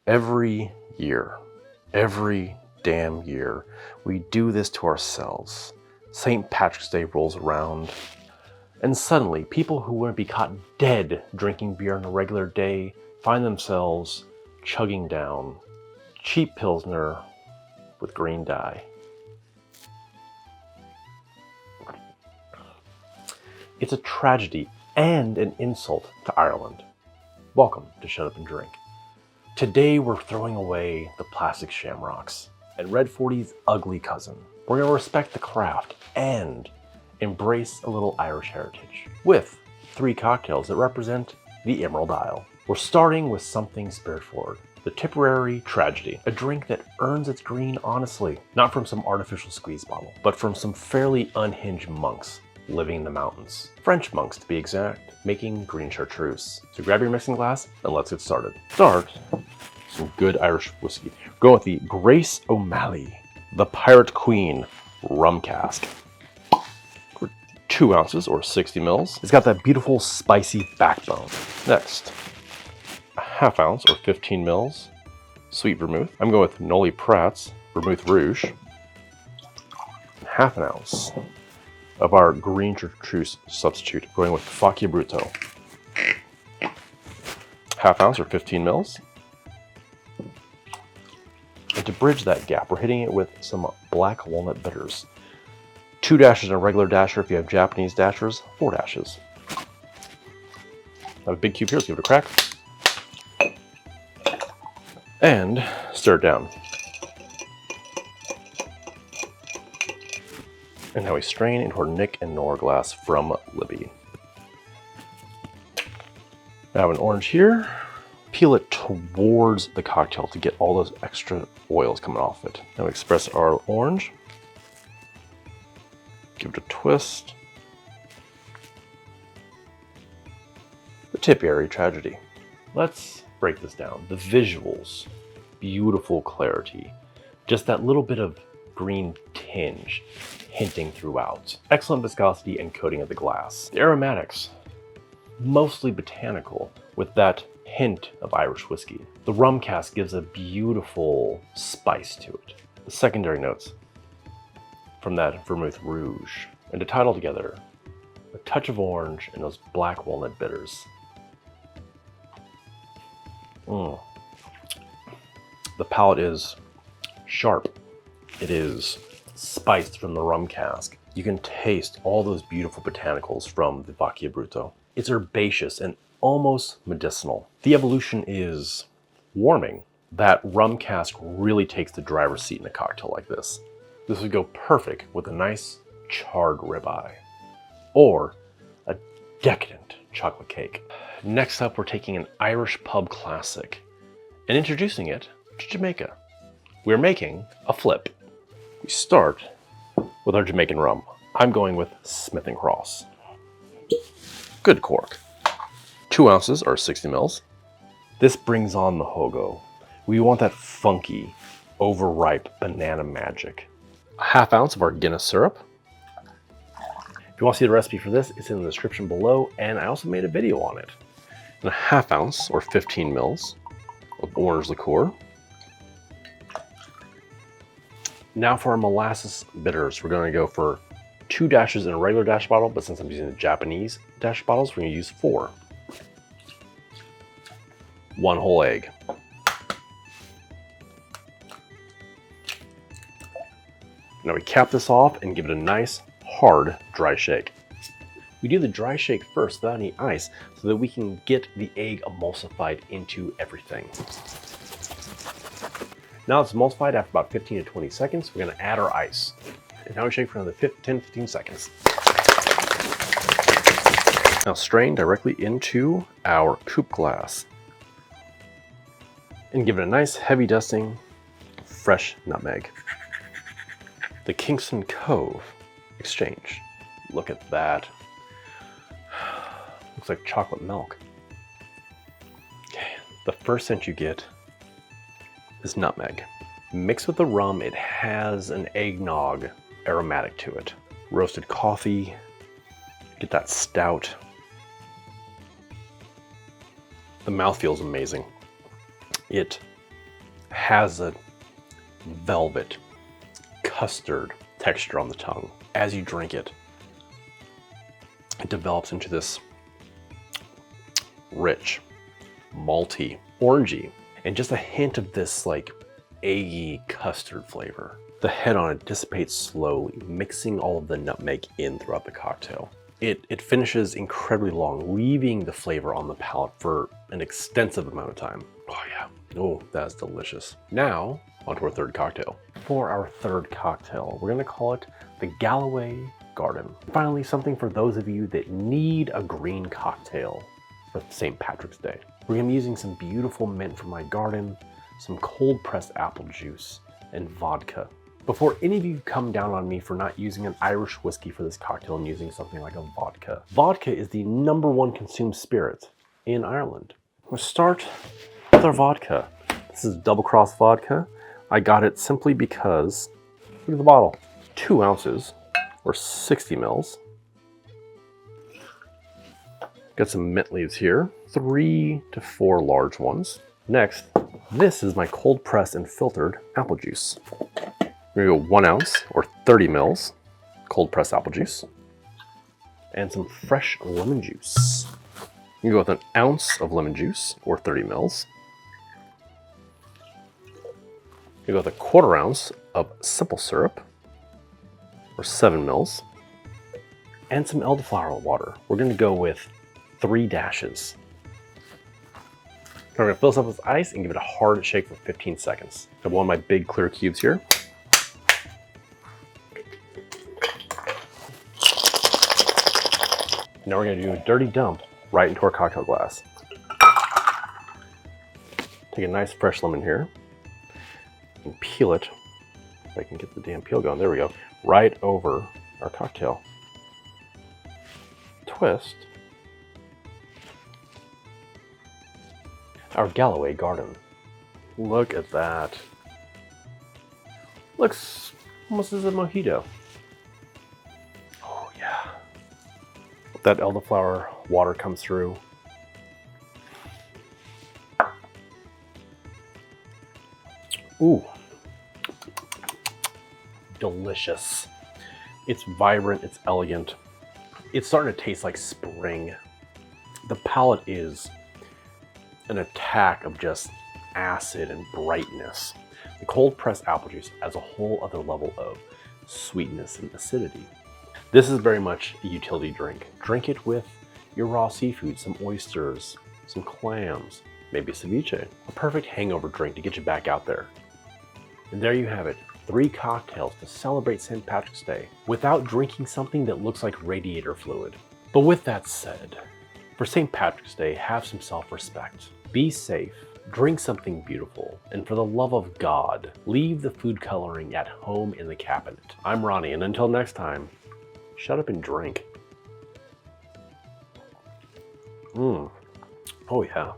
Every year, every damn year, we do this to ourselves. St. Patrick's Day rolls around, and suddenly people who wouldn't be caught dead drinking beer on a regular day find themselves chugging down cheap Pilsner with green dye. It's a tragedy and an insult to Ireland. Welcome to Shut Up and Drink. Today we're throwing away the plastic shamrocks and Red 40's ugly cousin. We're going to respect the craft and embrace a little Irish heritage with 3 cocktails that represent the Emerald Isle. We're starting with something spirit-forward. The Tipperary Tragedy, a drink that earns its green honestly, not from some artificial squeeze bottle, but from some fairly unhinged monks living in the mountains. French monks to be exact, making Green Chartreuse. So grab your mixing glass and let's get started. Start some good Irish whiskey. Go with the Grace O'Malley, the Pirate Queen rum cask. 2 ounces or 60 mils. It's got that beautiful spicy backbone. Next, a ½ ounce or 15 mils Sweet Vermouth. I'm going with Noli Pratt's Vermouth Rouge. ½ ounce of our Green Chartreuse substitute, going with Facchia Brutto. ½ ounce or 15 mils. And to bridge that gap, we're hitting it with some Black Walnut bitters. 2 dashes in a regular dasher. If you have Japanese dashers, 4 dashes. I have a big cube here, let's give it a crack. And stir it down. And now we strain into our Nick and Nora glass from Libby. I have an orange here. Peel it towards the cocktail to get all those extra oils coming off it. Now we express our orange. Give it a twist. The Tipperary Tragedy. Let's break this down. The visuals, beautiful clarity. Just that little bit of green tinge hinting throughout. Excellent viscosity and coating of the glass. The aromatics, mostly botanical with that hint of Irish whiskey. The rum cask gives a beautiful spice to it. The secondary notes from that Vermouth Rouge, and to tie it all together, a touch of orange and those Black Walnut bitters. The palate is sharp. It is spiced from the rum cask. You can taste all those beautiful botanicals from the Facchia Brutto. It's herbaceous and almost medicinal. The evolution is warming. That rum cask really takes the driver's seat in a cocktail like this. This would go perfect with a nice charred ribeye or a decadent chocolate cake. Next up, we're taking an Irish pub classic and introducing it to Jamaica. We're making a flip. We start with our Jamaican rum. I'm going with Smith & Cross. Good cork. 2 ounces or 60 mils. This brings on the hogo. We want that funky, overripe banana magic. A ½ ounce of our Guinness syrup. If you want to see the recipe for this, it's in the description below, and I also made a video on it. And a ½ ounce or 15 mils of orange liqueur. Now for our molasses bitters, we're going to go for 2 dashes in a regular dash bottle, but since I'm using the Japanese dash bottles, we're going to use 4. 1 whole egg. Now we cap this off and give it a nice, hard, dry shake. We do the dry shake first without any ice so that we can get the egg emulsified into everything. Now it's emulsified after about 15 to 20 seconds. We're going to add our ice. And now we shake for another 10-15 seconds. Now strain directly into our coupe glass. And give it a nice heavy dusting of fresh nutmeg. The Kingston-Cobh Exchange. Look at that. Looks like chocolate milk. Okay, the first scent you get is nutmeg. Mixed with the rum, it has an eggnog aromatic to it. Roasted coffee, get that stout. The mouth feels amazing. It has a velvet, custard texture on the tongue. As you drink it, it develops into this rich, malty, orangey, and just a hint of this like eggy custard flavor. The head on it dissipates slowly, mixing all of the nutmeg in throughout the cocktail. It finishes incredibly long, leaving the flavor on the palate for an extensive amount of time. Oh yeah, oh, that's delicious. Now, onto our third cocktail. For our third cocktail, we're gonna call it the Galway Garden. Finally, something for those of you that need a green cocktail for St. Patrick's Day. We're gonna be using some beautiful mint from my garden, some cold pressed apple juice, and vodka. Before any of you come down on me for not using an Irish whiskey for this cocktail and using something like a vodka. Vodka is the #1 consumed spirit in Ireland. We'll start with our vodka. This is double cross vodka. I got it simply because, look at the bottle, 2 ounces or 60 mils. Got some mint leaves here, 3 to 4 large ones. Next, this is my cold pressed and filtered apple juice. We're gonna go 1 ounce or 30 mils cold pressed apple juice and some fresh lemon juice. You go with 1 ounce of lemon juice or 30 mils. You go with 1/4 ounce of simple syrup or 7 mils and some elderflower water. We're gonna go with 3 dashes. We're gonna fill this up with ice and give it a hard shake for 15 seconds. I have one of my big clear cubes here. Now we're gonna do a dirty dump right into our cocktail glass. Take a nice fresh lemon here and peel it. If I can get the damn peel going, there we go. Right over our cocktail. Twist. Our Galway Garden. Look at that. Looks almost as a mojito. Oh yeah. That elderflower water comes through. Ooh. Delicious. It's vibrant, it's elegant. It's starting to taste like spring. The palate is an attack of just acid and brightness. The cold pressed apple juice adds a whole other level of sweetness and acidity. This is very much a utility drink. Drink it with your raw seafood, some oysters, some clams, maybe a ceviche. A perfect hangover drink to get you back out there. And there you have it, 3 cocktails to celebrate St. Patrick's Day without drinking something that looks like radiator fluid. But with that said, for St. Patrick's Day, have some self-respect. Be safe, drink something beautiful, and for the love of God, leave the food coloring at home in the cabinet. I'm Ronnie, and until next time, shut up and drink. Oh yeah.